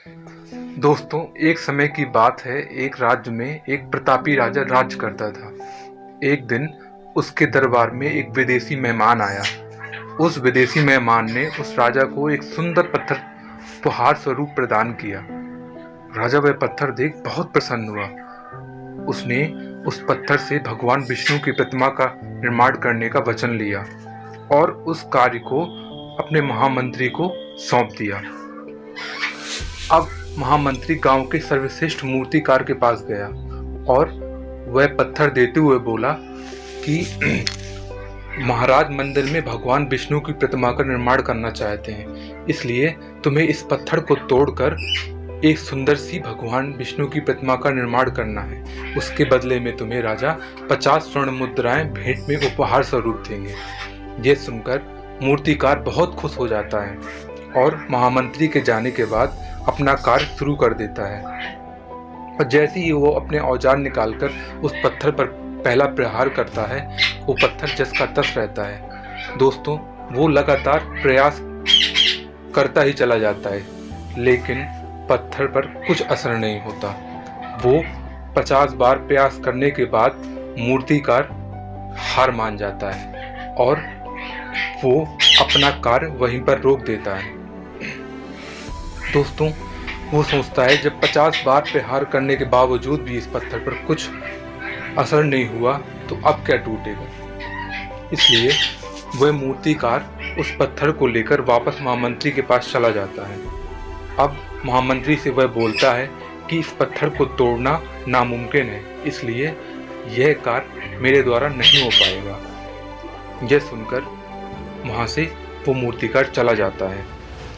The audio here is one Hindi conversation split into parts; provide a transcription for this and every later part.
दोस्तों, एक समय की बात है। एक राज्य में एक प्रतापी राजा राज्य करता था। एक दिन उसके दरबार में एक विदेशी मेहमान आया। उस विदेशी मेहमान ने उस राजा को एक सुंदर पत्थर उपहार स्वरूप प्रदान किया। राजा वह पत्थर देख बहुत प्रसन्न हुआ। उसने उस पत्थर से भगवान विष्णु की प्रतिमा का निर्माण करने का वचन लिया और उस कार्य को अपने महामंत्री को सौंप दिया। अब महामंत्री गांव के सर्वश्रेष्ठ मूर्तिकार के पास गया और वह पत्थर देते हुए बोला कि महाराज मंदिर में भगवान विष्णु की प्रतिमा का निर्माण करना चाहते हैं, इसलिए तुम्हें इस पत्थर को तोड़कर एक सुंदर सी भगवान विष्णु की प्रतिमा का निर्माण करना है। उसके बदले में तुम्हें राजा 50 स्वर्ण मुद्राएं भेंट में उपहार स्वरूप देंगे। यह सुनकर मूर्तिकार बहुत खुश हो जाता है और महामंत्री के जाने के बाद अपना कार्य शुरू कर देता है। और जैसे ही वो अपने औजार निकालकर उस पत्थर पर पहला प्रहार करता है, वो पत्थर जस का तस रहता है। दोस्तों, वो लगातार प्रयास करता ही चला जाता है, लेकिन पत्थर पर कुछ असर नहीं होता। वो 50 बार प्रयास करने के बाद मूर्तिकार हार मान जाता है और वो अपना कार्य वहीं पर रोक देता है। दोस्तों, वो सोचता है जब 50 बार प्रहार करने के बावजूद भी इस पत्थर पर कुछ असर नहीं हुआ तो अब क्या टूटेगा। इसलिए वह मूर्तिकार उस पत्थर को लेकर वापस महामंत्री के पास चला जाता है। अब महामंत्री से वह बोलता है कि इस पत्थर को तोड़ना नामुमकिन है, इसलिए यह कार्य मेरे द्वारा नहीं हो पाएगा। यह सुनकर वहाँ से वो मूर्तिकार चला जाता है।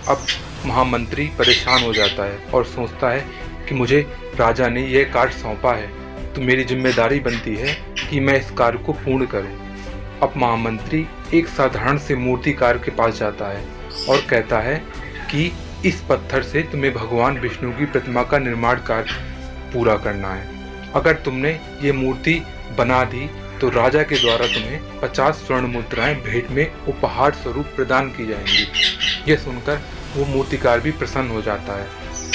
अब महामंत्री परेशान हो जाता है और सोचता है कि मुझे राजा ने यह कार्य सौंपा है, तो मेरी जिम्मेदारी बनती है कि मैं इस कार्य को पूर्ण करूं। अब महामंत्री एक साधारण से मूर्तिकार के पास जाता है और कहता है कि इस पत्थर से तुम्हें भगवान विष्णु की प्रतिमा का निर्माण कार्य पूरा करना है। अगर तुमने ये मूर्ति बना दी तो राजा के द्वारा तुम्हें 50 स्वर्ण मुद्राएं भेंट में उपहार स्वरूप प्रदान की जाएंगी। यह सुनकर वो मूर्तिकार भी प्रसन्न हो जाता है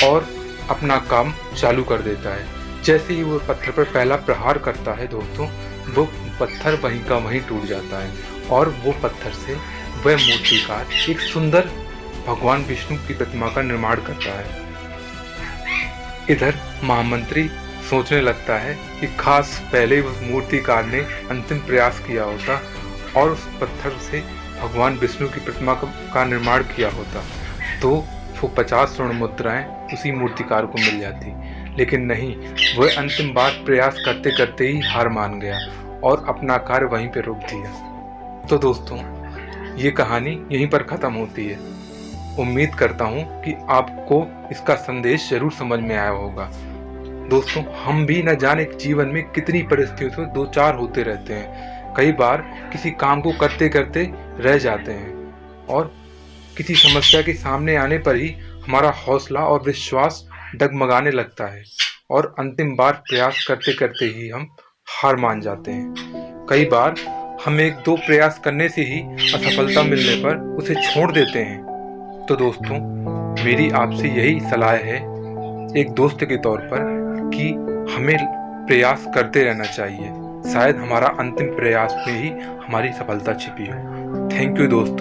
और अपना काम चालू कर देता है। जैसे ही वो पत्थर पर पहला प्रहार करता है दोस्तों, वो पत्थर वहीं का वहीं टूट जाता है और वो पत्थर से वह मूर्तिकार एक सुंदर भगवान विष्णु की प्रतिमा का निर्माण करता है। इधर महामंत्री सोचने लगता है कि खास पहले उस मूर्तिकार ने अंतिम प्रयास किया होता और उस पत्थर से भगवान विष्णु की प्रतिमा का निर्माण किया होता तो वो 50 स्वर्ण मुद्राएं उसी मूर्तिकार को मिल जाती। लेकिन नहीं, वह अंतिम बार प्रयास करते करते ही हार मान गया और अपना कार्य वहीं पर रोक दिया। तो दोस्तों, ये कहानी यहीं पर ख़त्म होती है। उम्मीद करता हूँ कि आपको इसका संदेश जरूर समझ में आया होगा। दोस्तों, हम भी न जाने जीवन में कितनी परिस्थितियों से दो चार होते रहते हैं। कई बार किसी काम को करते करते रह जाते हैं और किसी समस्या के सामने आने पर ही हमारा हौसला और विश्वास डगमगाने लगता है और अंतिम बार प्रयास करते करते ही हम हार मान जाते हैं। कई बार हम एक दो प्रयास करने से ही असफलता मिलने पर उसे छोड़ देते हैं। तो दोस्तों, मेरी आपसे यही सलाह है एक दोस्त के तौर पर कि हमें प्रयास करते रहना चाहिए। शायद हमारा अंतिम प्रयास में ही हमारी सफलता छिपी हो। थैंक यू दोस्तों।